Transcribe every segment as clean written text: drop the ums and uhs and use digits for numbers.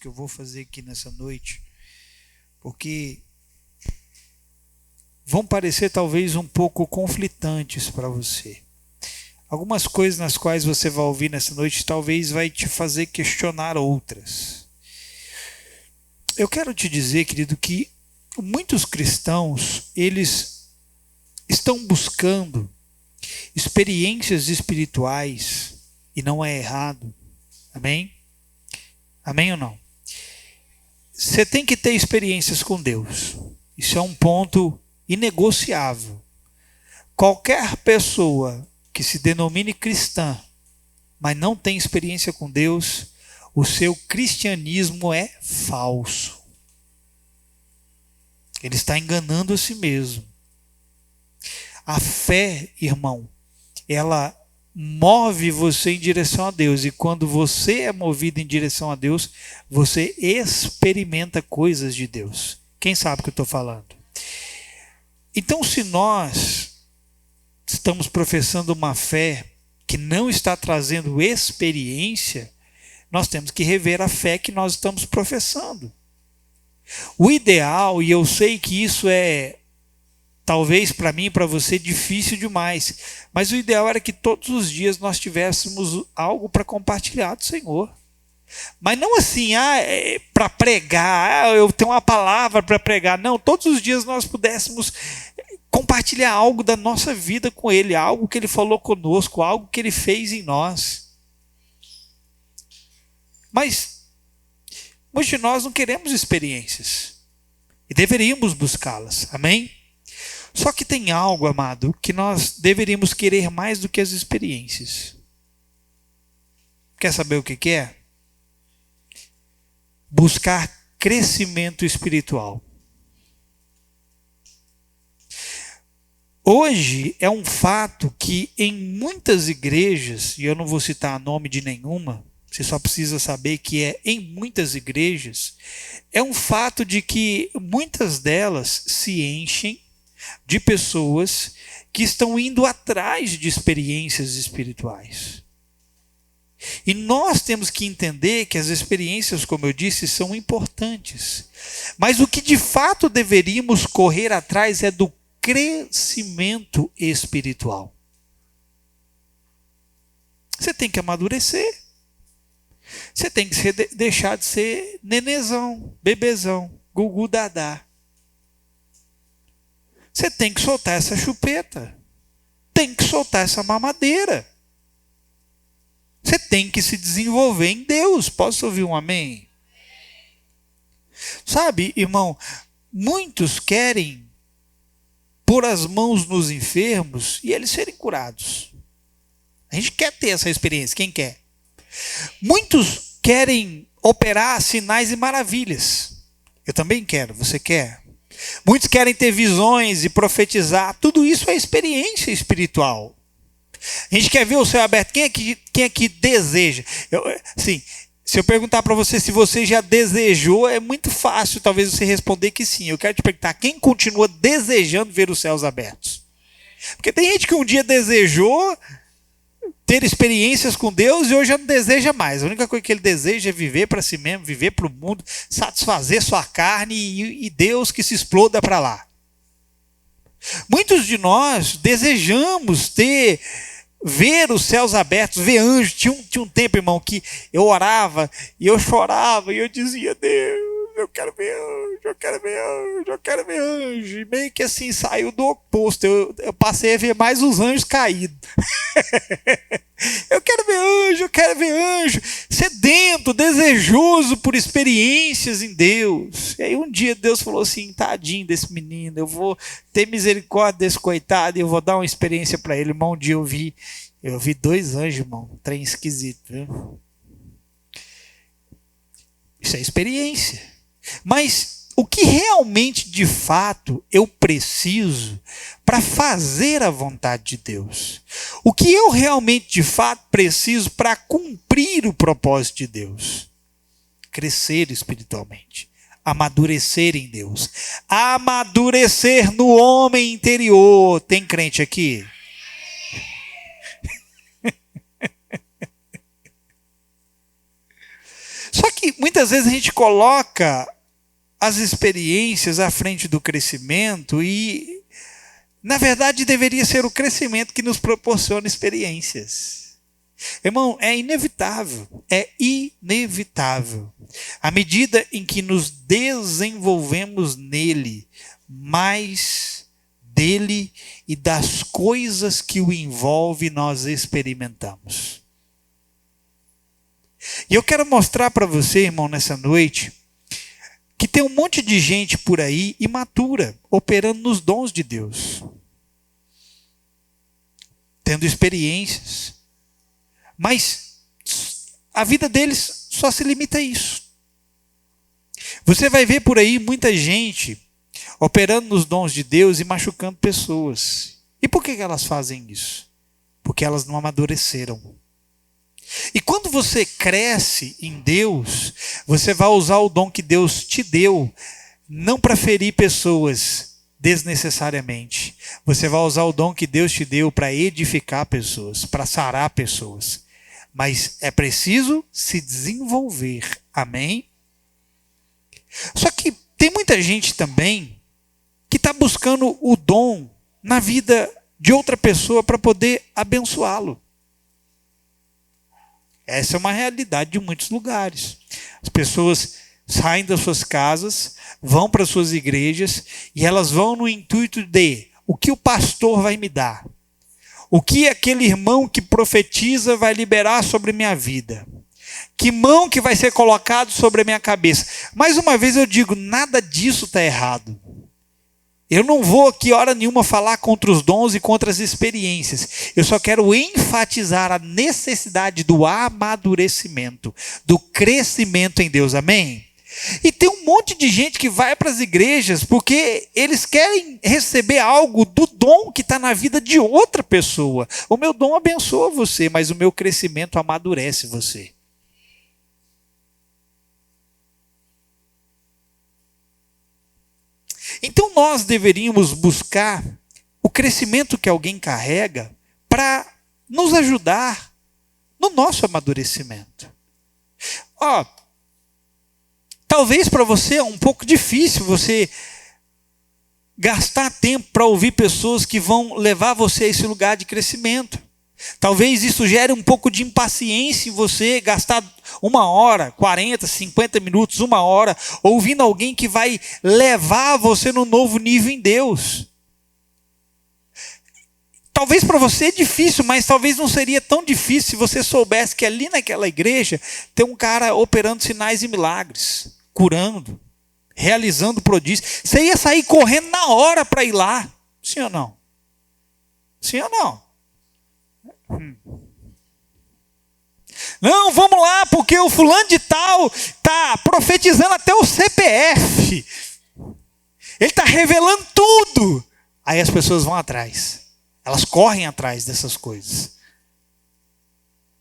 que eu vou fazer aqui nessa noite, porque vão parecer talvez um pouco conflitantes para você. Algumas coisas nas quais você vai ouvir nessa noite talvez vai te fazer questionar outras. Eu quero te dizer, querido, que muitos cristãos, eles estão buscando experiências espirituais e não é errado. Amém? Amém ou não? Você tem que ter experiências com Deus. Isso é um ponto inegociável. Qualquer pessoa que se denomine cristã, mas não tem experiência com Deus, o seu cristianismo é falso. Ele está enganando a si mesmo. A fé, irmão, ela move você em direção a Deus. E quando você é movido em direção a Deus, você experimenta coisas de Deus. Quem sabe o que eu estou falando? Então, se nós estamos professando uma fé que não está trazendo experiência, nós temos que rever a fé que nós estamos professando. O ideal, e eu sei que isso é, talvez para mim e para você, difícil demais, mas o ideal era que todos os dias nós tivéssemos algo para compartilhar do Senhor. Mas não assim, para pregar, eu tenho uma palavra para pregar. Não, todos os dias nós pudéssemos compartilhar algo da nossa vida com Ele, algo que Ele falou conosco, algo que Ele fez em nós. Mas muitos de nós não queremos experiências e deveríamos buscá-las, amém? Só que tem algo, amado, que nós deveríamos querer mais do que as experiências. Quer saber o que é? Buscar crescimento espiritual. Hoje é um fato que em muitas igrejas, e eu não vou citar nome de nenhuma, você só precisa saber que é em muitas igrejas, é um fato de que muitas delas se enchem de pessoas que estão indo atrás de experiências espirituais. E nós temos que entender que as experiências, como eu disse, são importantes. Mas o que de fato deveríamos correr atrás é do crescimento espiritual. Você tem que amadurecer. Você tem que deixar de ser nenezão, bebezão, gugu dadá. Você tem que soltar essa chupeta. Tem que soltar essa mamadeira. Você tem que se desenvolver em Deus. Posso ouvir um amém? Sabe, irmão, muitos querem pôr as mãos nos enfermos e eles serem curados. A gente quer ter essa experiência. Quem quer? Muitos querem operar sinais e maravilhas. Eu também quero. Você quer? Muitos querem ter visões e profetizar. Tudo isso é experiência espiritual. A gente quer ver o céu aberto. Quem é que deseja? Se eu perguntar para você se você já desejou, é muito fácil talvez você responder que sim. Eu quero te perguntar, quem continua desejando ver os céus abertos? Porque tem gente que um dia desejou ter experiências com Deus e hoje já não deseja mais. A única coisa que ele deseja é viver para si mesmo, viver para o mundo, satisfazer sua carne e Deus que se exploda para lá. Muitos de nós desejamos ver os céus abertos, ver anjos. Tinha um tempo, irmão, que eu orava e eu chorava e eu dizia, Deus, eu quero ver anjo, eu quero ver anjo, eu quero ver anjo. E meio que assim, saiu do oposto. Eu passei a ver mais os anjos caídos. Eu quero ver anjo, eu quero ver anjo. Sedento, desejoso por experiências em Deus. E aí um dia Deus falou assim, tadinho desse menino, eu vou ter misericórdia desse coitado e eu vou dar uma experiência para ele. Irmão, um dia eu vi 2 anjos, irmão. Um trem esquisito, viu? Isso é experiência. Mas o que realmente, de fato, eu preciso para fazer a vontade de Deus? O que eu realmente, de fato, preciso para cumprir o propósito de Deus? Crescer espiritualmente. Amadurecer em Deus. Amadurecer no homem interior. Tem crente aqui? Só que que muitas vezes a gente coloca as experiências à frente do crescimento e, na verdade, deveria ser o crescimento que nos proporciona experiências. Irmão, é inevitável, é inevitável. À medida em que nos desenvolvemos nele, mais dele e das coisas que o envolvem, nós experimentamos. E eu quero mostrar para você, irmão, nessa noite, que tem um monte de gente por aí imatura, operando nos dons de Deus, tendo experiências, mas a vida deles só se limita a isso. Você vai ver por aí muita gente operando nos dons de Deus e machucando pessoas. E por que elas fazem isso? Porque elas não amadureceram. E quando você cresce em Deus, você vai usar o dom que Deus te deu, não para ferir pessoas desnecessariamente. Você vai usar o dom que Deus te deu para edificar pessoas, para sarar pessoas. Mas é preciso se desenvolver. Amém? Só que tem muita gente também que está buscando o dom na vida de outra pessoa para poder abençoá-lo. Essa é uma realidade de muitos lugares. As pessoas saem das suas casas, vão para as suas igrejas e elas vão no intuito de o que o pastor vai me dar. O que aquele irmão que profetiza vai liberar sobre minha vida. Que mão que vai ser colocado sobre a minha cabeça. Mais uma vez eu digo, nada disso está errado. Eu não vou aqui hora nenhuma falar contra os dons e contra as experiências. Eu só quero enfatizar a necessidade do amadurecimento, do crescimento em Deus. Amém? E tem um monte de gente que vai para as igrejas porque eles querem receber algo do dom que está na vida de outra pessoa. O meu dom abençoa você, mas o meu crescimento amadurece você. Então nós deveríamos buscar o crescimento que alguém carrega para nos ajudar no nosso amadurecimento. Talvez para você é um pouco difícil você gastar tempo para ouvir pessoas que vão levar você a esse lugar de crescimento. Talvez isso gere um pouco de impaciência em você gastar 1 hora, 40, 50 minutos, 1 hora, ouvindo alguém que vai levar você no novo nível em Deus. Talvez para você é difícil, mas talvez não seria tão difícil se você soubesse que ali naquela igreja tem um cara operando sinais e milagres, curando, realizando prodígios. Você ia sair correndo na hora para ir lá. Sim ou não? Sim ou não? Não, vamos lá, porque o fulano de tal está profetizando até o CPF. Ele está revelando tudo. Aí as pessoas vão atrás. Elas correm atrás dessas coisas.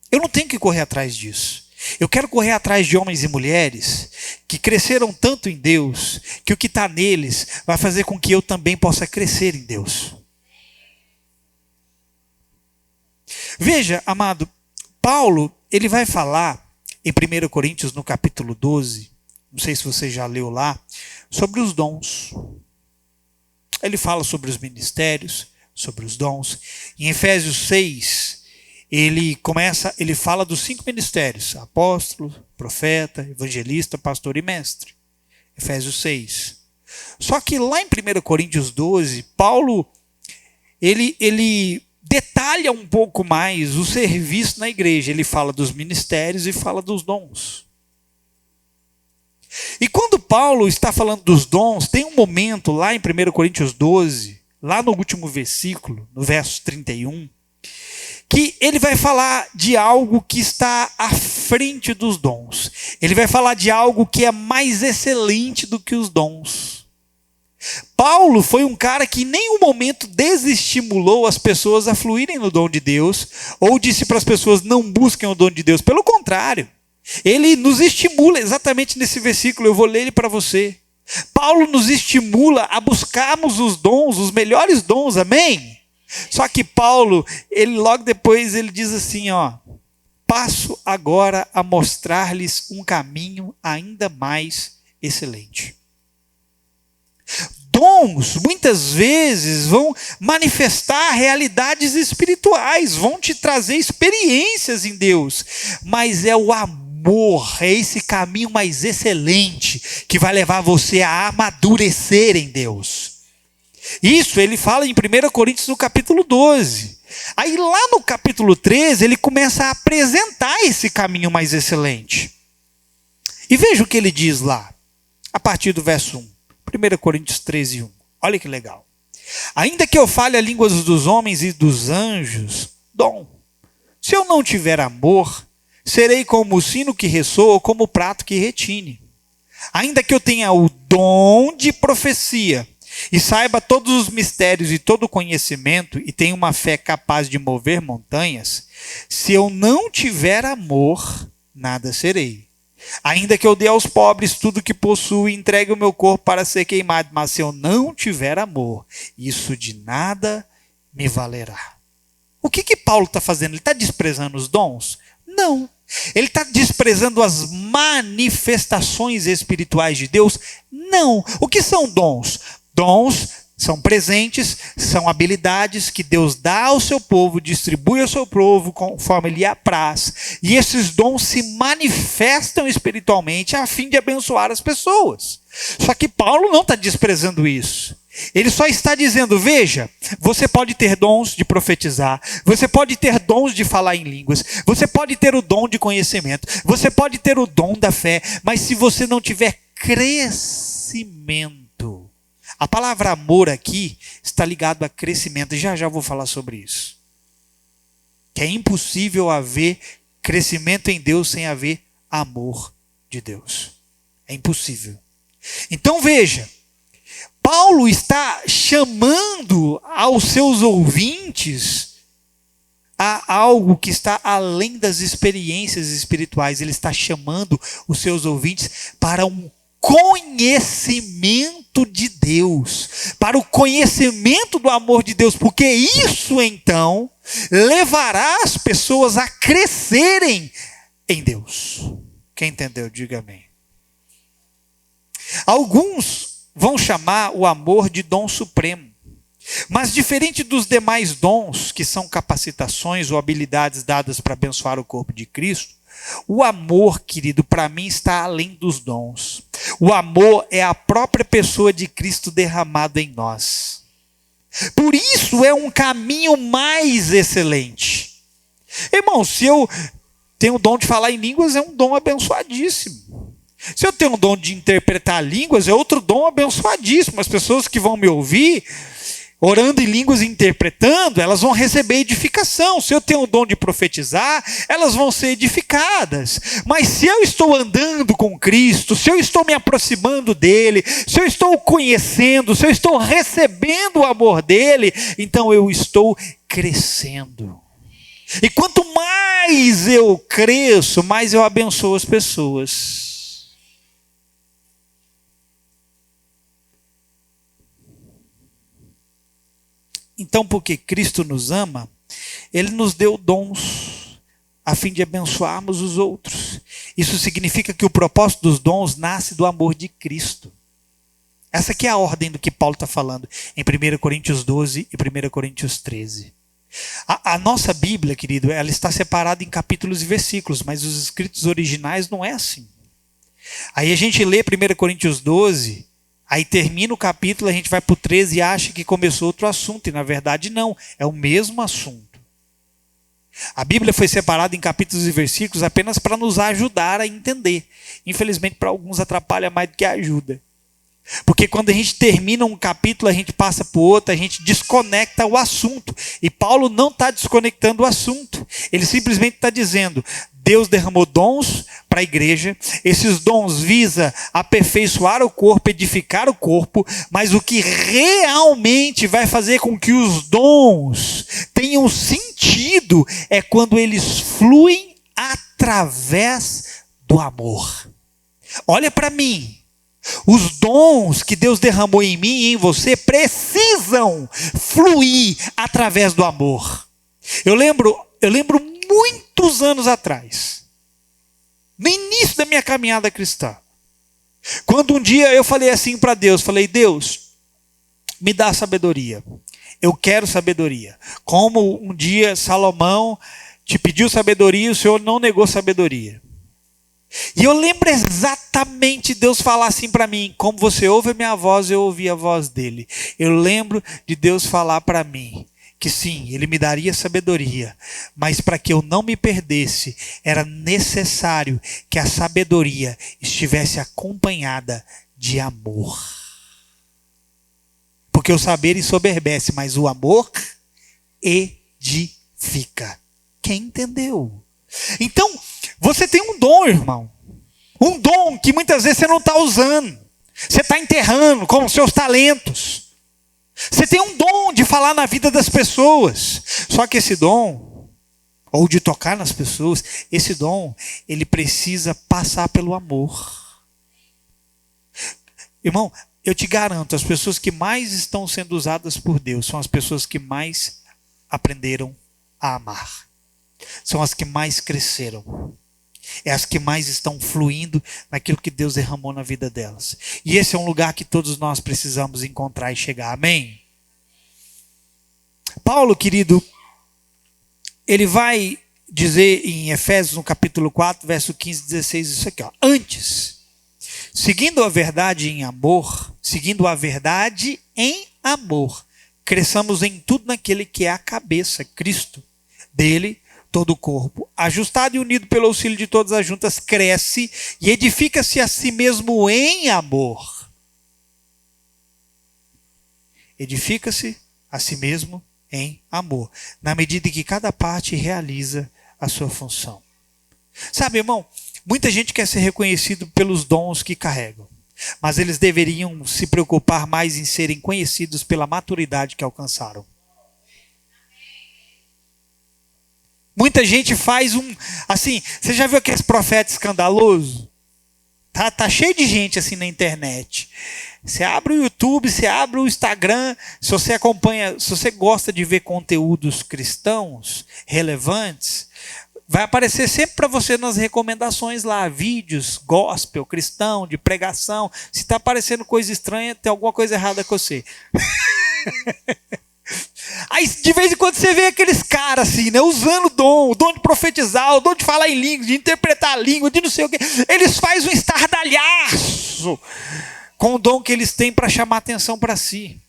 Eu não tenho que correr atrás disso. Eu quero correr atrás de homens e mulheres que cresceram tanto em Deus, que o que está neles vai fazer com que eu também possa crescer em Deus. Veja, amado, Paulo, ele vai falar em 1 Coríntios, no capítulo 12, não sei se você já leu lá, sobre os dons. Ele fala sobre os ministérios, sobre os dons. Em Efésios 6, ele fala dos 5 ministérios: apóstolo, profeta, evangelista, pastor e mestre. Efésios 6. Só que lá em 1 Coríntios 12, Paulo, ele detalha um pouco mais o serviço na igreja. Ele fala dos ministérios e fala dos dons. E quando Paulo está falando dos dons, tem um momento lá em 1 Coríntios 12, lá no último versículo, no verso 31, que ele vai falar de algo que está à frente dos dons. Ele vai falar de algo que é mais excelente do que os dons. Paulo foi um cara que em nenhum momento desestimulou as pessoas a fluírem no dom de Deus, ou disse para as pessoas não busquem o dom de Deus. Pelo contrário, ele nos estimula exatamente nesse versículo. Eu vou ler ele para você. Paulo nos estimula a buscarmos os dons, os melhores dons, amém? Só que Paulo, ele logo depois ele diz assim, passo agora a mostrar-lhes um caminho ainda mais excelente. Dons, muitas vezes, vão manifestar realidades espirituais, vão te trazer experiências em Deus, mas é o amor, é esse caminho mais excelente que vai levar você a amadurecer em Deus. Isso ele fala em 1 Coríntios no capítulo 12. Aí lá no capítulo 13 ele começa a apresentar esse caminho mais excelente. E veja o que ele diz lá, a partir do verso 1. 1 Coríntios 13, 1. Olha que legal. Ainda que eu fale a línguas dos homens e dos anjos, dom. Se eu não tiver amor, serei como o sino que ressoa ou como o prato que retine. Ainda que eu tenha o dom de profecia e saiba todos os mistérios e todo o conhecimento e tenha uma fé capaz de mover montanhas, se eu não tiver amor, nada serei. Ainda que eu dê aos pobres tudo que possuo e entregue o meu corpo para ser queimado, mas se eu não tiver amor, isso de nada me valerá. O que Paulo está fazendo? Ele está desprezando os dons? Não. Ele está desprezando as manifestações espirituais de Deus? Não. O que são dons? Dons são presentes, são habilidades que Deus dá ao seu povo, distribui ao seu povo conforme lhe apraz. E esses dons se manifestam espiritualmente a fim de abençoar as pessoas. Só que Paulo não está desprezando isso. Ele só está dizendo, veja, você pode ter dons de profetizar, você pode ter dons de falar em línguas, você pode ter o dom de conhecimento, você pode ter o dom da fé, mas se você não tiver crescimento, a palavra amor aqui está ligado a crescimento, e já vou falar sobre isso. Que é impossível haver crescimento em Deus sem haver amor de Deus. É impossível. Então veja, Paulo está chamando aos seus ouvintes a algo que está além das experiências espirituais. Ele está chamando os seus ouvintes para um conhecimento de Deus, para o conhecimento do amor de Deus, porque isso então levará as pessoas a crescerem em Deus. Quem entendeu, diga amém. Alguns vão chamar o amor de dom supremo, mas diferente dos demais dons, que são capacitações ou habilidades dadas para abençoar o corpo de Cristo, o amor, querido, para mim está além dos dons. O amor é a própria pessoa de Cristo derramado em nós. Por isso é um caminho mais excelente. Irmão, se eu tenho o dom de falar em línguas, é um dom abençoadíssimo. Se eu tenho o dom de interpretar línguas, é outro dom abençoadíssimo. As pessoas que vão me ouvir orando em línguas e interpretando, elas vão receber edificação. Se eu tenho o dom de profetizar, elas vão ser edificadas. Mas se eu estou andando com Cristo, se eu estou me aproximando dele, se eu estou conhecendo, se eu estou recebendo o amor dele, então eu estou crescendo. E quanto mais eu cresço, mais eu abençoo as pessoas. Então, porque Cristo nos ama, Ele nos deu dons a fim de abençoarmos os outros. Isso significa que o propósito dos dons nasce do amor de Cristo. Essa aqui é a ordem do que Paulo está falando em 1 Coríntios 12 e 1 Coríntios 13. A nossa Bíblia, querido, ela está separada em capítulos e versículos, mas os escritos originais não é assim. Aí a gente lê 1 Coríntios 12... Aí termina o capítulo, a gente vai para o 13 e acha que começou outro assunto. E na verdade não, é o mesmo assunto. A Bíblia foi separada em capítulos e versículos apenas para nos ajudar a entender. Infelizmente para alguns atrapalha mais do que ajuda. Porque quando a gente termina um capítulo, a gente passa para o outro, a gente desconecta o assunto. E Paulo não está desconectando o assunto. Ele simplesmente está dizendo, Deus derramou dons para a igreja, esses dons visam aperfeiçoar o corpo, edificar o corpo, mas o que realmente vai fazer com que os dons tenham sentido é quando eles fluem através do amor. Olha para mim. Os dons que Deus derramou em mim e em você precisam fluir através do amor. Eu lembro muitos anos atrás, no início da minha caminhada cristã, quando um dia eu falei assim para Deus, falei, Deus, me dá sabedoria. Eu quero sabedoria. Como um dia Salomão te pediu sabedoria, o Senhor não negou sabedoria. E eu lembro exatamente Deus falar assim para mim, como você ouve a minha voz, eu ouvi a voz dele. Eu lembro de Deus falar para mim, que sim, ele me daria sabedoria, mas para que eu não me perdesse, era necessário que a sabedoria estivesse acompanhada de amor. Porque o saber ensoberbece, mas o amor edifica. Quem entendeu? Então, você tem um dom, irmão. Um dom que muitas vezes você não está usando. Você está enterrando com os seus talentos. Você tem um dom de falar na vida das pessoas. Só que esse dom, ou de tocar nas pessoas, esse dom, ele precisa passar pelo amor. Irmão, eu te garanto, as pessoas que mais estão sendo usadas por Deus são as pessoas que mais aprenderam a amar. São as que mais cresceram. É as que mais estão fluindo naquilo que Deus derramou na vida delas. E esse é um lugar que todos nós precisamos encontrar e chegar. Amém? Paulo, querido, ele vai dizer em Efésios, no capítulo 4, verso 15 e 16, isso aqui, ó. Antes, seguindo a verdade em amor, cresçamos em tudo naquele que é a cabeça, Cristo. Dele, todo o corpo, ajustado e unido pelo auxílio de todas as juntas, cresce e edifica-se a si mesmo em amor. Edifica-se a si mesmo em amor, na medida em que cada parte realiza a sua função. Sabe, irmão, muita gente quer ser reconhecido pelos dons que carregam, mas eles deveriam se preocupar mais em serem conhecidos pela maturidade que alcançaram. Muita gente faz assim, você já viu aqueles profetas escandalosos? Tá cheio de gente assim na internet. Você abre o YouTube, você abre o Instagram, se você acompanha, se você gosta de ver conteúdos cristãos relevantes, vai aparecer sempre para você nas recomendações lá, vídeos gospel, cristão, de pregação. Se está aparecendo coisa estranha, tem alguma coisa errada com você. Aí de vez em quando você vê aqueles caras assim, né, usando o dom de profetizar, o dom de falar em língua, de interpretar a língua, de não sei o quê. Eles fazem um estardalhaço com o dom que eles têm para chamar atenção para si.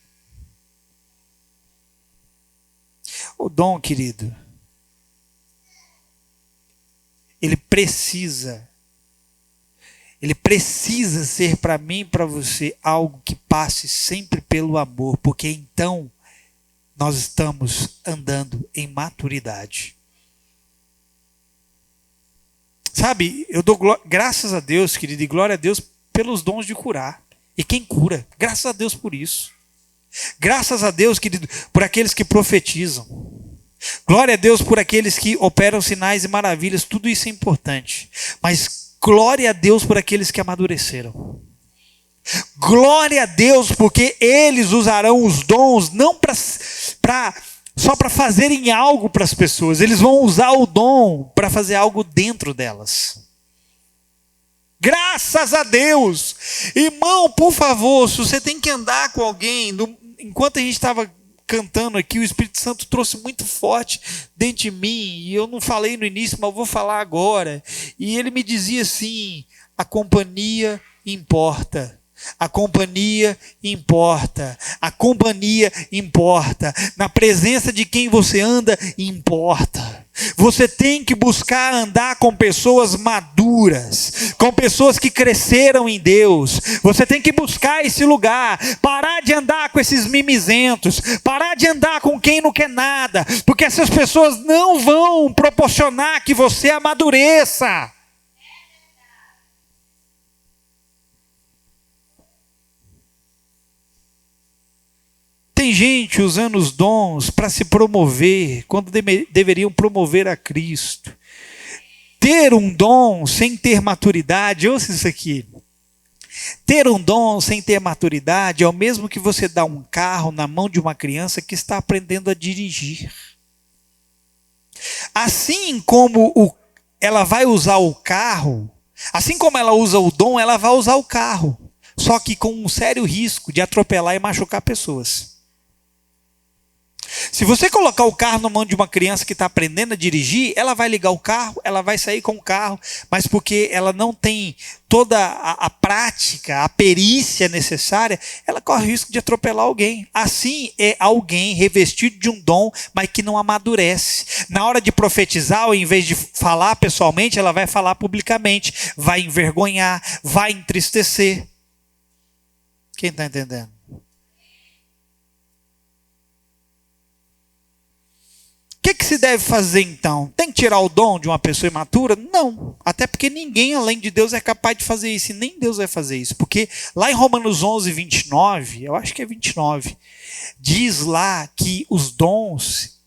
O dom, querido, ele precisa ser para mim e para você algo que passe sempre pelo amor, porque então nós estamos andando em maturidade. Sabe, eu dou graças a Deus, querido, e glória a Deus pelos dons de curar. E quem cura, graças a Deus por isso. Graças a Deus, querido, por aqueles que profetizam. Glória a Deus por aqueles que operam sinais e maravilhas, tudo isso é importante. Mas glória a Deus por aqueles que amadureceram. Glória a Deus, porque eles usarão os dons não só para fazerem algo para as pessoas, eles vão usar o dom para fazer algo dentro delas. Graças a Deus. Irmão, por favor, se você tem que andar com alguém, enquanto a gente estava cantando aqui, o Espírito Santo trouxe muito forte dentro de mim, e eu não falei no início, mas eu vou falar agora. E ele me dizia assim: a companhia importa. A companhia importa. A companhia importa. Na presença de quem você anda, importa. Você tem que buscar andar com pessoas maduras, com pessoas que cresceram em Deus. Você tem que buscar esse lugar, parar de andar com esses mimizentos, parar de andar com quem não quer nada, porque essas pessoas não vão proporcionar que você amadureça. Tem gente usando os dons para se promover, quando deveriam promover a Cristo. Ter um dom sem ter maturidade, ouça isso aqui. Ter um dom sem ter maturidade é o mesmo que você dar um carro na mão de uma criança que está aprendendo a dirigir. Assim como ela vai usar o carro, assim como ela usa o dom, ela vai usar o carro. Só que com um sério risco de atropelar e machucar pessoas. Se você colocar o carro na mão de uma criança que está aprendendo a dirigir, ela vai ligar o carro, ela vai sair com o carro, mas porque ela não tem toda a prática, a perícia necessária, ela corre o risco de atropelar alguém. Assim é alguém revestido de um dom, mas que não amadurece. Na hora de profetizar, ao invés de falar pessoalmente, ela vai falar publicamente, vai envergonhar, vai entristecer. Quem está entendendo? O que se deve fazer então? Tem que tirar o dom de uma pessoa imatura? Não. Até porque ninguém além de Deus é capaz de fazer isso. E nem Deus vai fazer isso. Porque lá em Romanos 11, 29, eu acho que é 29, diz lá que os dons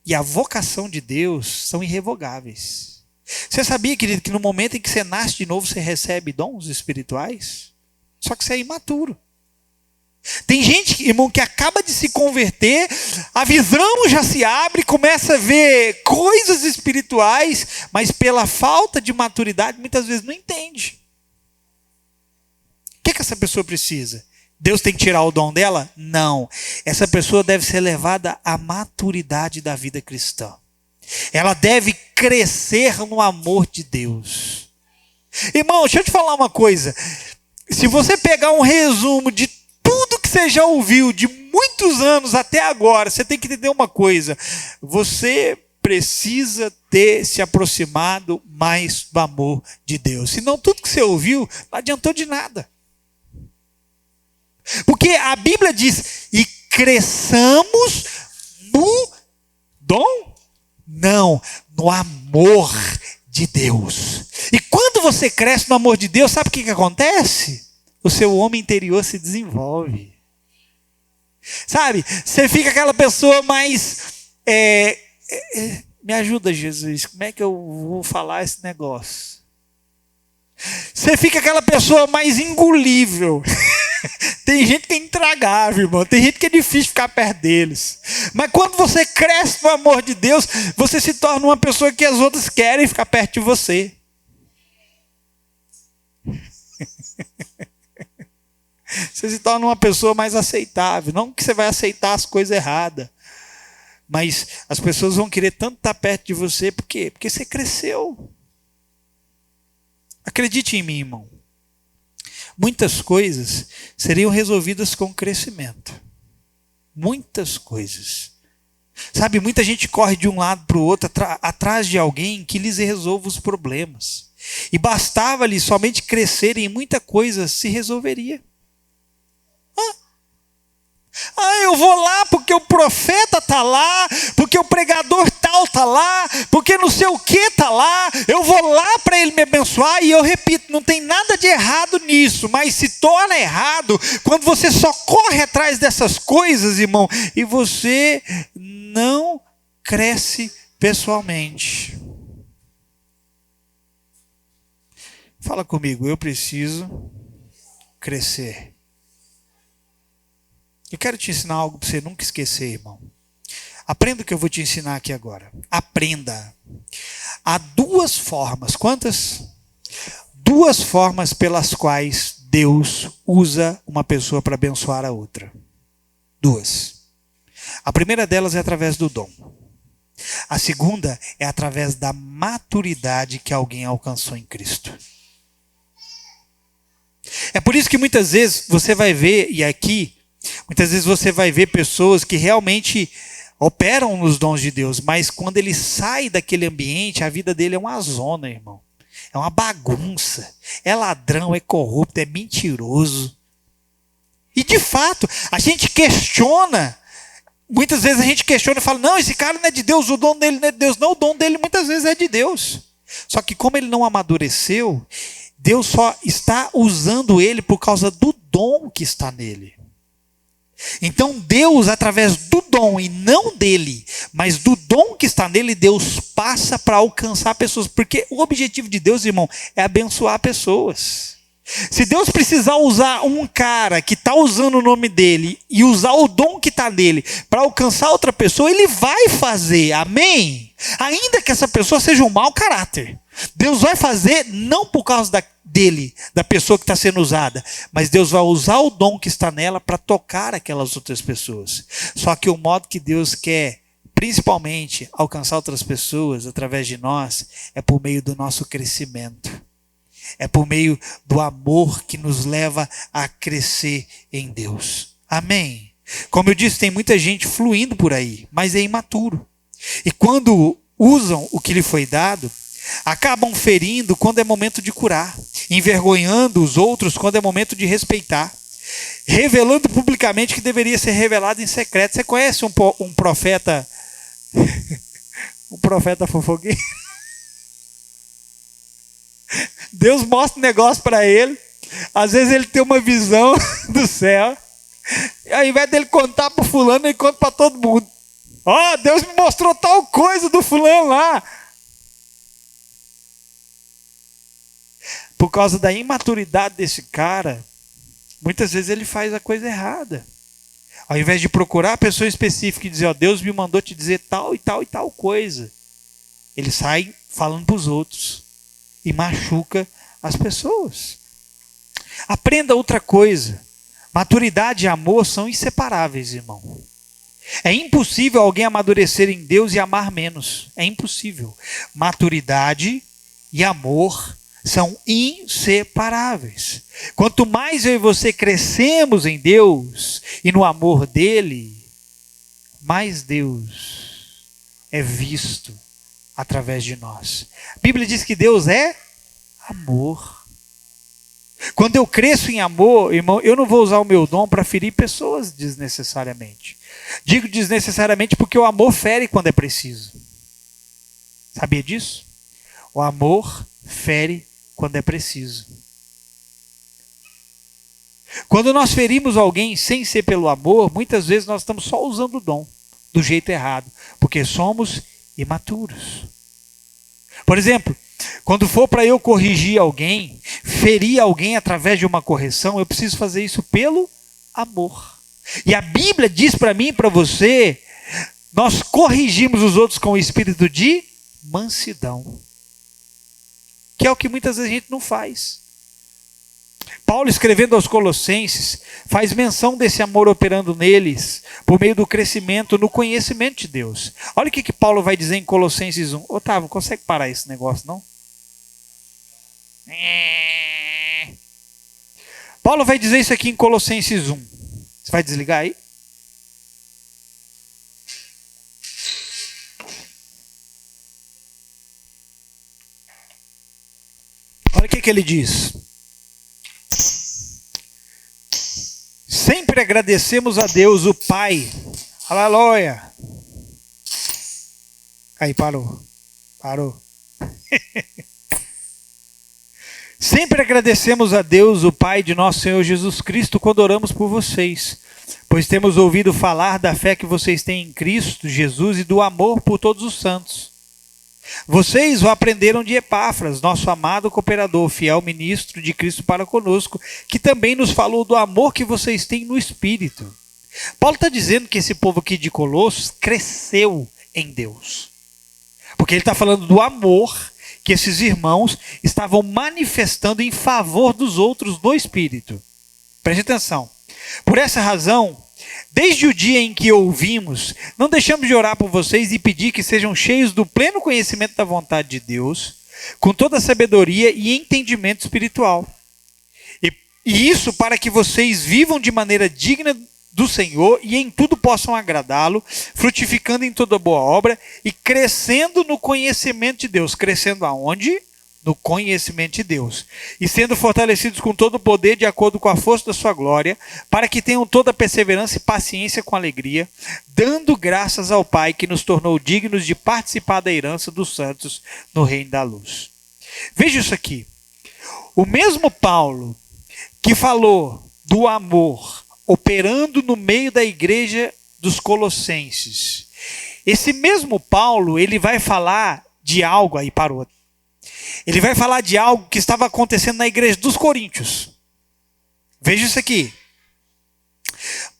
e a vocação de Deus são irrevogáveis. Você sabia, querido, que no momento em que você nasce de novo, você recebe dons espirituais? Só que você é imaturo. Tem gente, irmão, que acaba de se converter, a visão já se abre, começa a ver coisas espirituais, mas pela falta de maturidade, muitas vezes não entende. O que essa pessoa precisa? Deus tem que tirar o dom dela? Não. Essa pessoa deve ser levada à maturidade da vida cristã. Ela deve crescer no amor de Deus. Irmão, deixa eu te falar uma coisa. Se você pegar um resumo de tudo que você já ouviu de muitos anos até agora, você tem que entender uma coisa: você precisa ter se aproximado mais do amor de Deus. Senão tudo que você ouviu não adiantou de nada. Porque a Bíblia diz: e cresçamos no dom? Não, no amor de Deus. E quando você cresce no amor de Deus, sabe o que acontece? O seu homem interior se desenvolve. Sabe? Você fica aquela pessoa mais... me ajuda, Jesus. Como é que eu vou falar esse negócio? Você fica aquela pessoa mais engolível. Tem gente que é intragável, irmão. Tem gente que é difícil ficar perto deles. Mas quando você cresce no amor de Deus, você se torna uma pessoa que as outras querem ficar perto de você. Você se torna uma pessoa mais aceitável. Não que você vai aceitar as coisas erradas, mas as pessoas vão querer tanto estar perto de você. Por quê? Porque você cresceu. Acredite em mim, irmão. Muitas coisas seriam resolvidas com crescimento. Muitas coisas. Sabe, muita gente corre de um lado para o outro atrás de alguém que lhes resolva os problemas. E bastava-lhes somente crescerem, muita coisa se resolveria. Eu vou lá porque o profeta está lá, porque o pregador tal está lá, porque não sei o que está lá, eu vou lá para ele me abençoar. E eu repito, não tem nada de errado nisso, mas se torna errado quando você só corre atrás dessas coisas, irmão, e você não cresce pessoalmente. Fala comigo, eu preciso crescer. Eu quero te ensinar algo para você nunca esquecer, irmão. Aprenda o que eu vou te ensinar aqui agora. Aprenda. Há duas formas. Quantas? Duas formas pelas quais Deus usa uma pessoa para abençoar a outra. Duas. A primeira delas é através do dom. A segunda é através da maturidade que alguém alcançou em Cristo. É por isso que muitas vezes você vai ver, e aqui, muitas vezes você vai ver pessoas que realmente operam nos dons de Deus, mas quando ele sai daquele ambiente, a vida dele é uma zona, irmão. É uma bagunça. É ladrão, é corrupto, é mentiroso. E de fato, a gente questiona. Muitas vezes a gente questiona e fala: não, esse cara não é de Deus, o dom dele não é de Deus. Não, o dom dele muitas vezes é de Deus. Só que como ele não amadureceu, Deus só está usando ele por causa do dom que está nele. Então Deus, através do dom, e não dele, mas do dom que está nele, Deus passa para alcançar pessoas. Porque o objetivo de Deus, irmão, é abençoar pessoas. Se Deus precisar usar um cara que está usando o nome dele e usar o dom que está nele para alcançar outra pessoa, ele vai fazer, amém? Ainda que essa pessoa seja um mau caráter. Deus vai fazer não por causa dele, da pessoa que está sendo usada, mas Deus vai usar o dom que está nela para tocar aquelas outras pessoas. Só que o modo que Deus quer, principalmente, alcançar outras pessoas através de nós, é por meio do nosso crescimento. É por meio do amor que nos leva a crescer em Deus. Amém? Como eu disse, tem muita gente fluindo por aí, mas é imaturo. E quando usam o que lhe foi dado, acabam ferindo quando é momento de curar, envergonhando os outros quando é momento de respeitar, revelando publicamente que deveria ser revelado em secreto. Você conhece um profeta, um profeta fofoqueiro? Deus mostra um negócio para ele, às vezes ele tem uma visão do céu, e ao invés dele contar para o fulano, ele conta para todo mundo. Ó, Deus me mostrou tal coisa do fulano lá. Por causa da imaturidade desse cara, muitas vezes ele faz a coisa errada. Ao invés de procurar a pessoa específica e dizer, ó, Deus me mandou te dizer tal e tal e tal coisa, ele sai falando para os outros e machuca as pessoas. Aprenda outra coisa. Maturidade e amor são inseparáveis, irmão. É impossível alguém amadurecer em Deus e amar menos. É impossível. Maturidade e amor são inseparáveis. Quanto mais eu e você crescemos em Deus e no amor dele, mais Deus é visto através de nós. A Bíblia diz que Deus é amor. Quando eu cresço em amor, irmão, eu não vou usar o meu dom para ferir pessoas desnecessariamente. Digo desnecessariamente porque o amor fere quando é preciso. Sabia disso? O amor fere quando é preciso. Quando nós ferimos alguém sem ser pelo amor, muitas vezes nós estamos só usando o dom do jeito errado, porque somos imaturos. Por exemplo, quando for para eu corrigir alguém, ferir alguém através de uma correção, eu preciso fazer isso pelo amor. E a Bíblia diz para mim e para você, nós corrigimos os outros com o espírito de mansidão, que é o que muitas vezes a gente não faz. Paulo, escrevendo aos Colossenses, faz menção desse amor operando neles, por meio do crescimento no conhecimento de Deus. Olha o que Paulo vai dizer em Colossenses 1. Otávio, consegue parar esse negócio, não? Paulo vai dizer isso aqui em Colossenses 1. Você vai desligar aí? Olha o que ele diz. Sempre agradecemos a Deus, o Pai. Aleluia. Aí, parou. Sempre agradecemos a Deus, o Pai de nosso Senhor Jesus Cristo, quando oramos por vocês, pois temos ouvido falar da fé que vocês têm em Cristo Jesus e do amor por todos os santos. Vocês o aprenderam de Epáfras, nosso amado cooperador, fiel ministro de Cristo para conosco, que também nos falou do amor que vocês têm no Espírito. Paulo está dizendo que esse povo aqui de Colossos cresceu em Deus. Porque ele está falando do amor que esses irmãos estavam manifestando em favor dos outros no Espírito. Preste atenção. Por essa razão, desde o dia em que ouvimos, não deixamos de orar por vocês e pedir que sejam cheios do pleno conhecimento da vontade de Deus, com toda a sabedoria e entendimento espiritual. E isso para que vocês vivam de maneira digna do Senhor e em tudo possam agradá-lo, frutificando em toda boa obra e crescendo no conhecimento de Deus. Crescendo aonde? No conhecimento de Deus. E sendo fortalecidos com todo o poder de acordo com a força da sua glória, para que tenham toda a perseverança e paciência com alegria, dando graças ao Pai que nos tornou dignos de participar da herança dos santos no reino da luz. Veja isso aqui. O mesmo Paulo que falou do amor operando no meio da igreja dos Colossenses, esse mesmo Paulo, ele vai falar de algo, aí parou, ele vai falar de algo que estava acontecendo na igreja dos Coríntios. Veja isso aqui.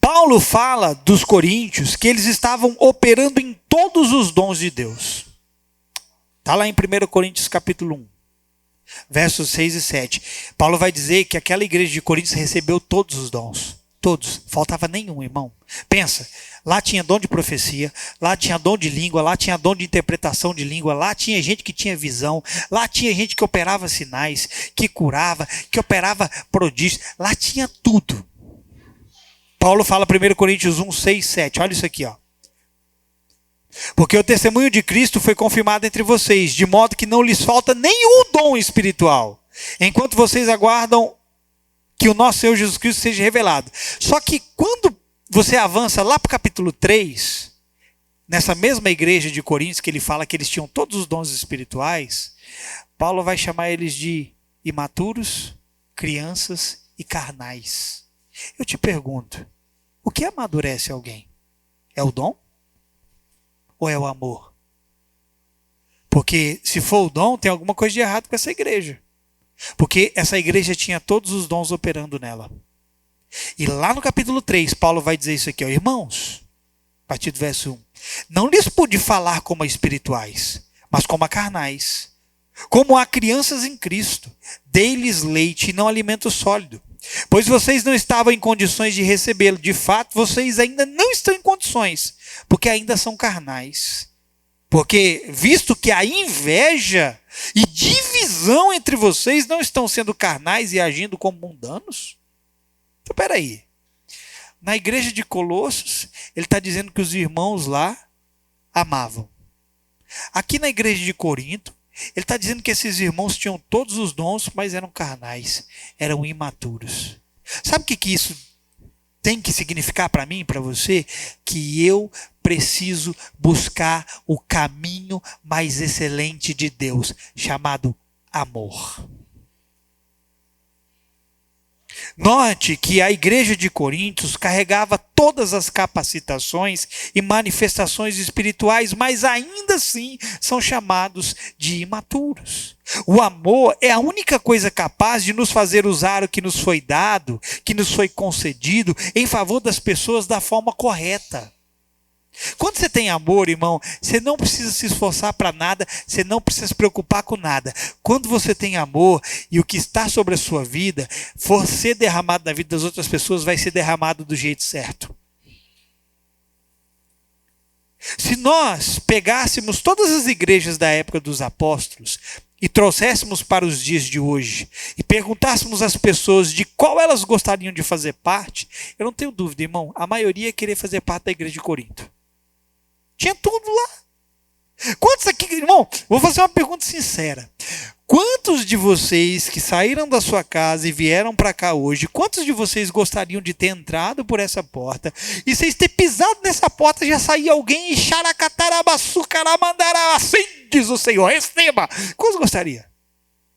Paulo fala dos coríntios que eles estavam operando em todos os dons de Deus. Está lá em 1 Coríntios capítulo 1, versos 6 e 7. Paulo vai dizer que aquela igreja de Coríntios recebeu todos os dons. Todos. Faltava nenhum, irmão. Pensa, lá tinha dom de profecia, lá tinha dom de língua, lá tinha dom de interpretação de língua, lá tinha gente que tinha visão, lá tinha gente que operava sinais, que curava, que operava prodígios, lá tinha tudo. Paulo fala 1 Coríntios 1, 6, 7. Olha isso aqui, ó. Porque o testemunho de Cristo foi confirmado entre vocês, de modo que não lhes falta nenhum dom espiritual, enquanto vocês aguardam que o nosso Senhor Jesus Cristo seja revelado. Só que quando você avança lá para o capítulo 3, nessa mesma igreja de Coríntios, que ele fala que eles tinham todos os dons espirituais, Paulo vai chamar eles de imaturos, crianças e carnais. Eu te pergunto, o que amadurece alguém? É o dom? Ou é o amor? Porque se for o dom, tem alguma coisa de errado com essa igreja. Porque essa igreja tinha todos os dons operando nela. E lá no capítulo 3, Paulo vai dizer isso aqui, ó, irmãos, a partir do verso 1. Não lhes pude falar como a espirituais, mas como a carnais. Como a crianças em Cristo, dei-lhes leite e não alimento sólido. Pois vocês não estavam em condições de recebê-lo. De fato, vocês ainda não estão em condições, porque ainda são carnais. Porque, visto que a inveja e divisão entre vocês não estão sendo carnais e agindo como mundanos? Então, peraí. Na igreja de Colossos, ele está dizendo que os irmãos lá amavam. Aqui na igreja de Corinto, ele está dizendo que esses irmãos tinham todos os dons, mas eram carnais, eram imaturos. Sabe o que isso tem que significar para mim e para você? Que eu preciso buscar o caminho mais excelente de Deus, chamado amor. Note que a igreja de Coríntios carregava todas as capacitações e manifestações espirituais, mas ainda assim são chamados de imaturos. O amor é a única coisa capaz de nos fazer usar o que nos foi dado, que nos foi concedido, em favor das pessoas da forma correta. Quando você tem amor, irmão, você não precisa se esforçar para nada, você não precisa se preocupar com nada. Quando você tem amor e o que está sobre a sua vida for ser derramado na vida das outras pessoas, vai ser derramado do jeito certo. Se nós pegássemos todas as igrejas da época dos apóstolos e trouxéssemos para os dias de hoje e perguntássemos às pessoas de qual elas gostariam de fazer parte, eu não tenho dúvida, irmão, a maioria ia querer fazer parte da igreja de Corinto. Tinha tudo lá. Quantos aqui, irmão, vou fazer uma pergunta sincera. Quantos de vocês que saíram da sua casa e vieram para cá hoje, quantos de vocês gostariam de ter entrado por essa porta e vocês ter pisado nessa porta já saía alguém e xaracatarabaçu, caramandará, assim diz o Senhor, receba. Quantos gostaria?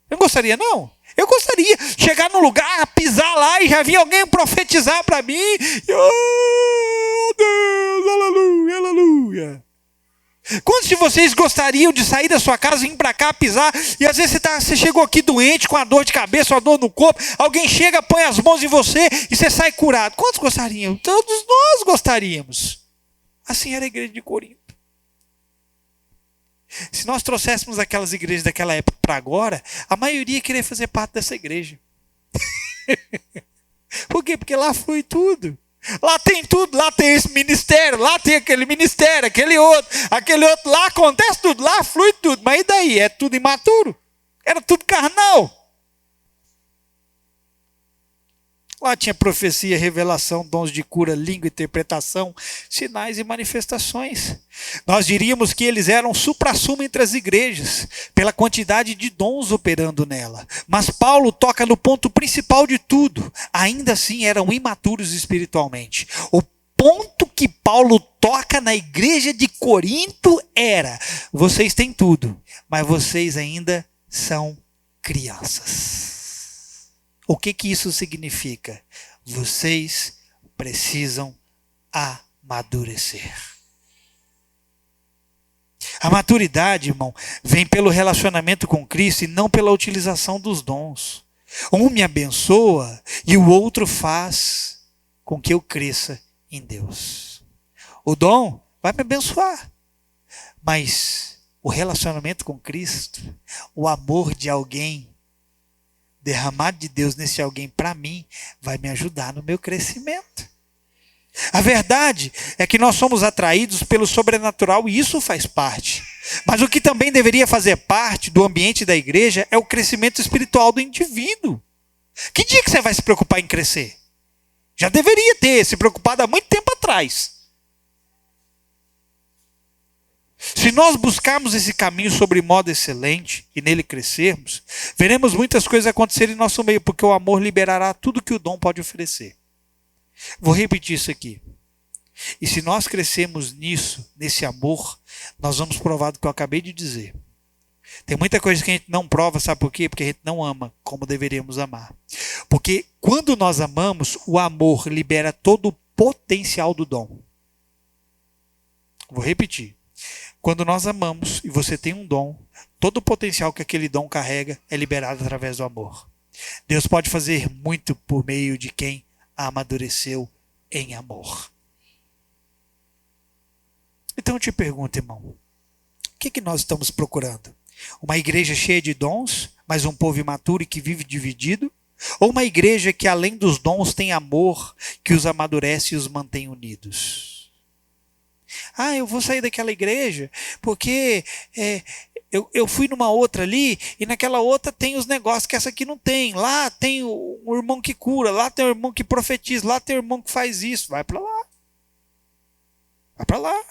Eu não gostaria, não. Eu gostaria de chegar num lugar, pisar lá e já vir alguém profetizar para mim. E, oh, Deus, aleluia, aleluia. Quantos de vocês gostariam de sair da sua casa, vir para cá, pisar, e às vezes você chegou aqui doente, com a dor de cabeça, uma dor no corpo, alguém chega, põe as mãos em você e você sai curado. Quantos gostariam? Todos nós gostaríamos. Assim era a igreja de Corinto. Se nós trouxéssemos aquelas igrejas daquela época para agora, a maioria queria fazer parte dessa igreja. Por quê? Porque lá flui tudo. Lá tem tudo, lá tem esse ministério, lá tem aquele ministério, aquele outro, lá acontece tudo, lá flui tudo. Mas e daí? É tudo imaturo. Era tudo carnal. Lá tinha profecia, revelação, dons de cura, língua, interpretação, sinais e manifestações. Nós diríamos que eles eram supra-sumo entre as igrejas, pela quantidade de dons operando nela. Mas Paulo toca no ponto principal de tudo. Ainda assim eram imaturos espiritualmente. O ponto que Paulo toca na igreja de Corinto era: vocês têm tudo, mas vocês ainda são crianças. O que isso significa? Vocês precisam amadurecer. A maturidade, irmão, vem pelo relacionamento com Cristo e não pela utilização dos dons. Um me abençoa e o outro faz com que eu cresça em Deus. O dom vai me abençoar, mas o relacionamento com Cristo, o amor de alguém, derramado de Deus nesse alguém para mim, vai me ajudar no meu crescimento. A verdade é que nós somos atraídos pelo sobrenatural e isso faz parte. Mas o que também deveria fazer parte do ambiente da igreja é o crescimento espiritual do indivíduo. Que dia que você vai se preocupar em crescer? Já deveria ter se preocupado há muito tempo atrás. Se nós buscarmos esse caminho sobre modo excelente e nele crescermos, veremos muitas coisas acontecerem em nosso meio, porque o amor liberará tudo que o dom pode oferecer. Vou repetir isso aqui. E se nós crescermos nisso, nesse amor, nós vamos provar do que eu acabei de dizer. Tem muita coisa que a gente não prova, sabe por quê? Porque a gente não ama como deveríamos amar. Porque quando nós amamos, o amor libera todo o potencial do dom. Vou repetir. Quando nós amamos e você tem um dom, todo o potencial que aquele dom carrega é liberado através do amor. Deus pode fazer muito por meio de quem amadureceu em amor. Então eu te pergunto, irmão, o que nós estamos procurando? Uma igreja cheia de dons, mas um povo imaturo e que vive dividido? Ou uma igreja que além dos dons tem amor, que os amadurece e os mantém unidos? Eu vou sair daquela igreja porque eu fui numa outra ali e naquela outra tem os negócios que essa aqui não tem. Lá tem um irmão que cura, lá tem um irmão que profetiza, lá tem um irmão que faz isso. Vai para lá. Vai para lá.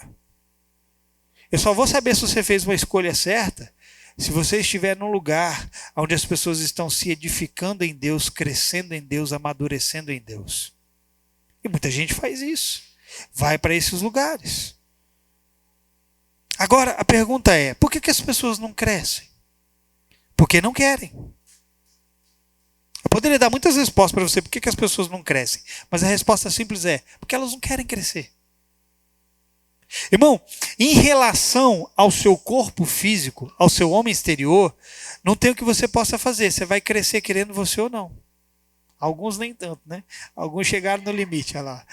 Eu só vou saber se você fez uma escolha certa se você estiver num lugar onde as pessoas estão se edificando em Deus, crescendo em Deus, amadurecendo em Deus. E muita gente faz isso. Vai para esses lugares. Agora, a pergunta é, por que as pessoas não crescem? Porque não querem. Eu poderia dar muitas respostas para você por que as pessoas não crescem, mas a resposta simples é, porque elas não querem crescer. Irmão, em relação ao seu corpo físico, ao seu homem exterior, não tem o que você possa fazer. Você vai crescer querendo você ou não. Alguns nem tanto, né? Alguns chegaram no limite, olha lá.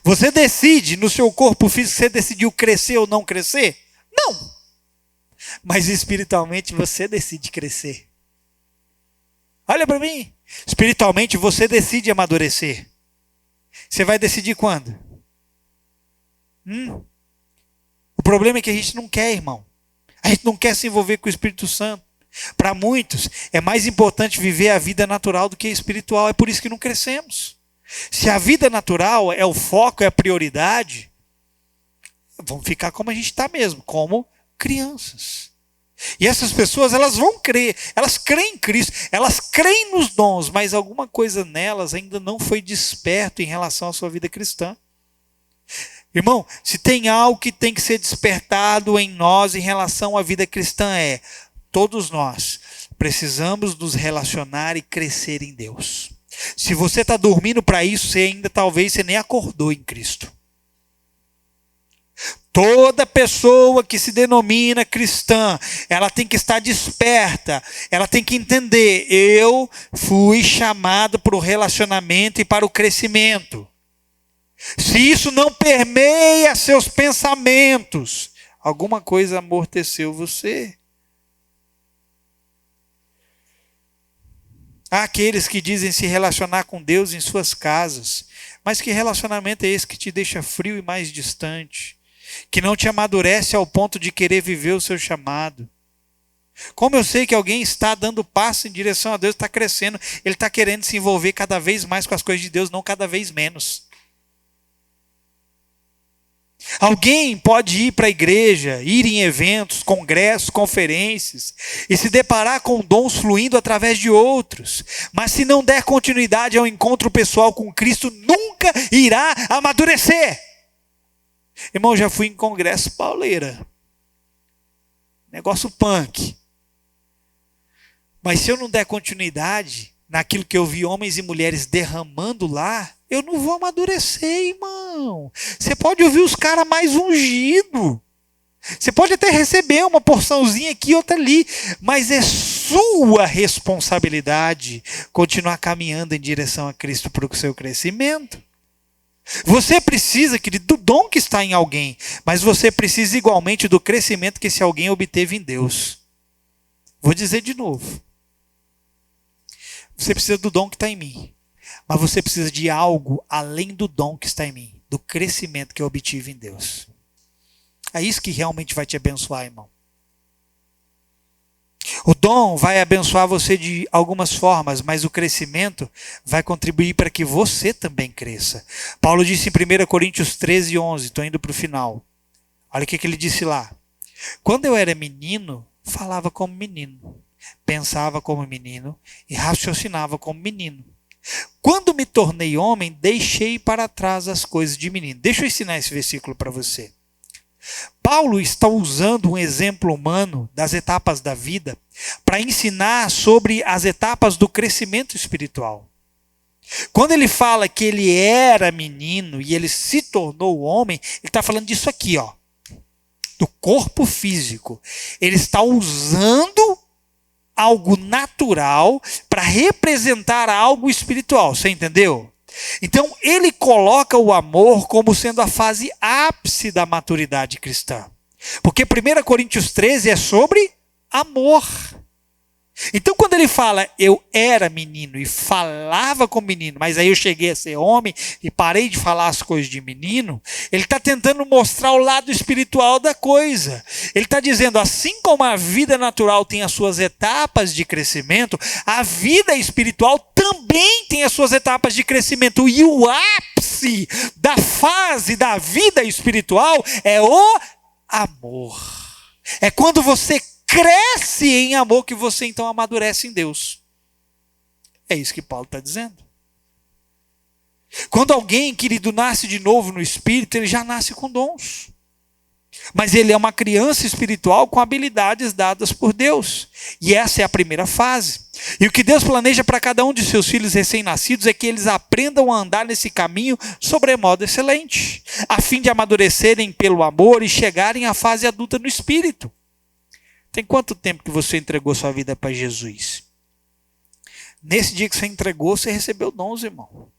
Você decide no seu corpo físico, você decidiu crescer ou não crescer? Não. Mas espiritualmente você decide crescer. Olha para mim. Espiritualmente você decide amadurecer. Você vai decidir quando? O problema é que a gente não quer, irmão. A gente não quer se envolver com o Espírito Santo. Para muitos, é mais importante viver a vida natural do que a espiritual. É por isso que não crescemos. Se a vida natural é o foco, é a prioridade, vamos ficar como a gente está mesmo, como crianças. E essas pessoas, elas vão crer, elas creem em Cristo, elas creem nos dons, mas alguma coisa nelas ainda não foi desperto em relação à sua vida cristã. Irmão, se tem algo que tem que ser despertado em nós em relação à vida cristã todos nós precisamos nos relacionar e crescer em Deus. Se você está dormindo para isso, talvez você nem acordou em Cristo. Toda pessoa que se denomina cristã, ela tem que estar desperta, ela tem que entender, eu fui chamado para o relacionamento e para o crescimento. Se isso não permeia seus pensamentos, alguma coisa amorteceu você. Há aqueles que dizem se relacionar com Deus em suas casas, mas que relacionamento é esse que te deixa frio e mais distante? Que não te amadurece ao ponto de querer viver o seu chamado? Como eu sei que alguém está dando passo em direção a Deus, está crescendo, ele está querendo se envolver cada vez mais com as coisas de Deus, não cada vez menos. Alguém pode ir para a igreja, ir em eventos, congressos, conferências e se deparar com dons fluindo através de outros, mas se não der continuidade ao encontro pessoal com Cristo, nunca irá amadurecer. Irmão, já fui em congresso pauleira, negócio punk, mas se eu não der continuidade naquilo que eu vi homens e mulheres derramando lá, eu não vou amadurecer, irmão. Você pode ouvir os caras mais ungidos. Você pode até receber uma porçãozinha aqui e outra ali, mas é sua responsabilidade continuar caminhando em direção a Cristo para o seu crescimento. Você precisa, querido, do dom que está em alguém, mas você precisa igualmente do crescimento que esse alguém obteve em Deus. Vou dizer de novo. Você precisa do dom que está em mim, mas você precisa de algo além do dom que está em mim, do crescimento que eu obtive em Deus. É isso que realmente vai te abençoar, irmão. O dom vai abençoar você de algumas formas, mas o crescimento vai contribuir para que você também cresça. Paulo disse em 1 Coríntios 13, 11, estou indo para o final. Olha o que ele disse lá. Quando eu era menino, falava como menino, pensava como menino e raciocinava como menino. Quando me tornei homem, deixei para trás as coisas de menino. Deixa eu ensinar esse versículo para você. Paulo está usando um exemplo humano das etapas da vida para ensinar sobre as etapas do crescimento espiritual. Quando ele fala que ele era menino e ele se tornou homem, ele está falando disso aqui, ó, do corpo físico. Ele está usando algo natural para representar algo espiritual. Você entendeu? Então, ele coloca o amor como sendo a fase ápice da maturidade cristã. Porque 1 Coríntios 13 é sobre amor. Então, quando ele fala, eu era menino e falava como menino, mas aí eu cheguei a ser homem e parei de falar as coisas de menino, ele está tentando mostrar o lado espiritual da coisa. Ele está dizendo, assim como a vida natural tem as suas etapas de crescimento, a vida espiritual também tem as suas etapas de crescimento. E o ápice da fase da vida espiritual é o amor. É quando você cresce em amor que você então amadurece em Deus. É isso que Paulo está dizendo. Quando alguém, querido, nasce de novo no Espírito, ele já nasce com dons. Mas ele é uma criança espiritual com habilidades dadas por Deus. E essa é a primeira fase. E o que Deus planeja para cada um de seus filhos recém-nascidos é que eles aprendam a andar nesse caminho sobremodo excelente, a fim de amadurecerem pelo amor e chegarem à fase adulta no Espírito. Tem quanto tempo que você entregou sua vida para Jesus? Nesse dia que você entregou, você recebeu dons, irmão.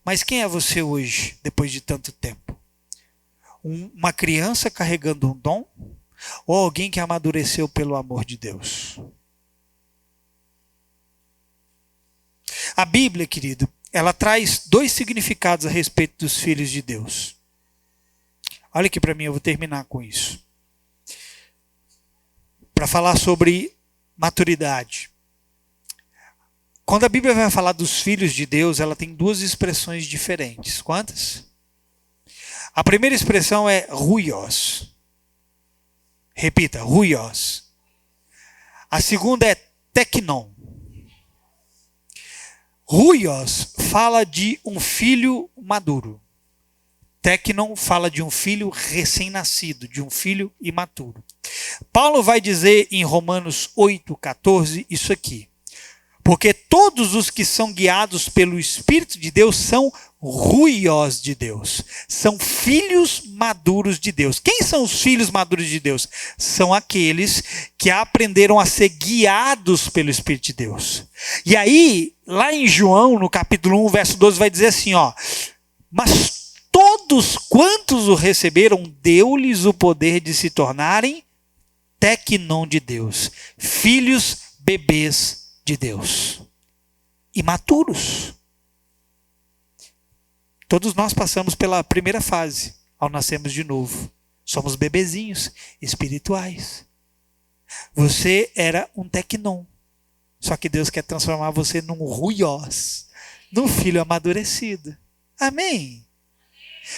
Mas quem é você hoje, depois de tanto tempo? Uma criança carregando um dom? Ou alguém que amadureceu pelo amor de Deus? A Bíblia, querido, ela traz dois significados a respeito dos filhos de Deus. Olha aqui para mim, eu vou terminar com isso. Para falar sobre maturidade. Quando a Bíblia vai falar dos filhos de Deus, ela tem duas expressões diferentes. Quantas? A primeira expressão é ruios. Repita, ruios. A segunda é teknon. Ruios fala de um filho maduro. Teknon fala de um filho recém-nascido, de um filho imaturo. Paulo vai dizer em Romanos 8,14 isso aqui. Porque todos os que são guiados pelo Espírito de Deus são ruios de Deus. São filhos maduros de Deus. Quem são os filhos maduros de Deus? São aqueles que aprenderam a ser guiados pelo Espírito de Deus. E aí, lá em João, no capítulo 1, verso 12, vai dizer assim, ó. Mas todos quantos o receberam, deu-lhes o poder de se tornarem teknon de Deus. Filhos, bebês de Deus, imaturos. Todos nós passamos pela primeira fase ao nascermos de novo. Somos bebezinhos espirituais. Você era um teknon, só que Deus quer transformar você num ruios, num filho amadurecido. Amém?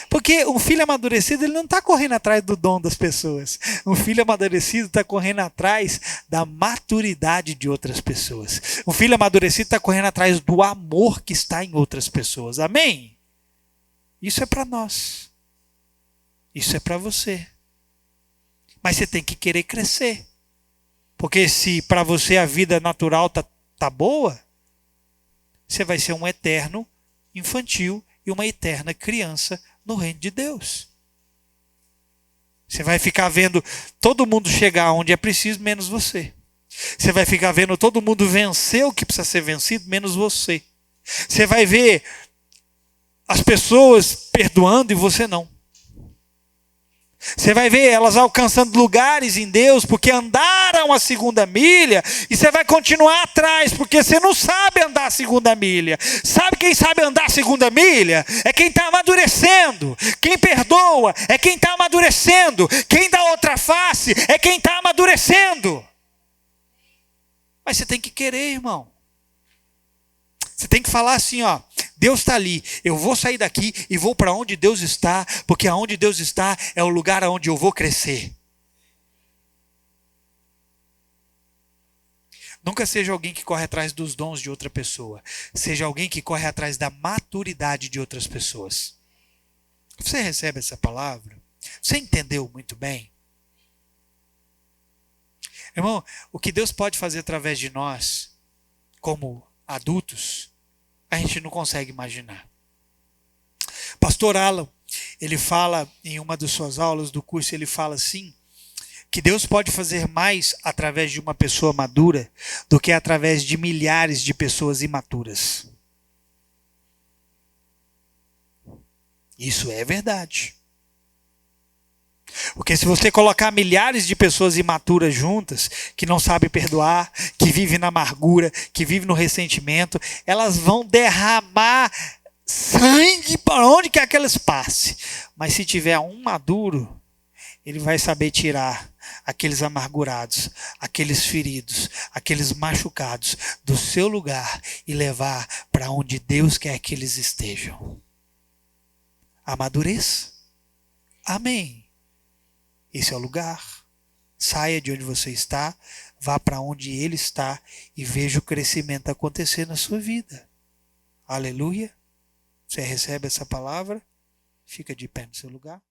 Porque um filho amadurecido, ele não está correndo atrás do dom das pessoas. Um filho amadurecido está correndo atrás da maturidade de outras pessoas. Um filho amadurecido está correndo atrás do amor que está em outras pessoas. Amém? Isso é para nós. Isso é para você. Mas você tem que querer crescer. Porque se para você a vida natural tá boa, você vai ser um eterno infantil e uma eterna criança no reino de Deus. Você vai ficar vendo todo mundo chegar onde é preciso, menos você. Você vai ficar vendo todo mundo vencer o que precisa ser vencido, menos você. Você vai ver as pessoas perdoando e você não. Você vai ver elas alcançando lugares em Deus porque andaram a segunda milha, e você vai continuar atrás porque você não sabe andar a segunda milha. Sabe quem sabe andar a segunda milha? É quem está amadurecendo. Quem perdoa é quem está amadurecendo. Quem dá outra face é quem está amadurecendo. Mas você tem que querer, irmão. Você tem que falar assim, ó, Deus está ali, eu vou sair daqui e vou para onde Deus está, porque aonde Deus está é o lugar onde eu vou crescer. Nunca seja alguém que corre atrás dos dons de outra pessoa. Seja alguém que corre atrás da maturidade de outras pessoas. Você recebe essa palavra? Você entendeu muito bem? Irmão, o que Deus pode fazer através de nós, como adultos, a gente não consegue imaginar. Pastor Alan, ele fala em uma das suas aulas do curso, ele fala assim, que Deus pode fazer mais através de uma pessoa madura do que através de milhares de pessoas imaturas. Isso é verdade. Porque se você colocar milhares de pessoas imaturas juntas, que não sabem perdoar, que vivem na amargura, que vivem no ressentimento, elas vão derramar sangue para onde quer que elas passem. Mas se tiver um maduro, ele vai saber tirar aqueles amargurados, aqueles feridos, aqueles machucados do seu lugar e levar para onde Deus quer que eles estejam. Amadureça. Amém. Esse é o lugar. Saia de onde você está, vá para onde Ele está e veja o crescimento acontecer na sua vida. Aleluia. Você recebe essa palavra? Fica de pé no seu lugar.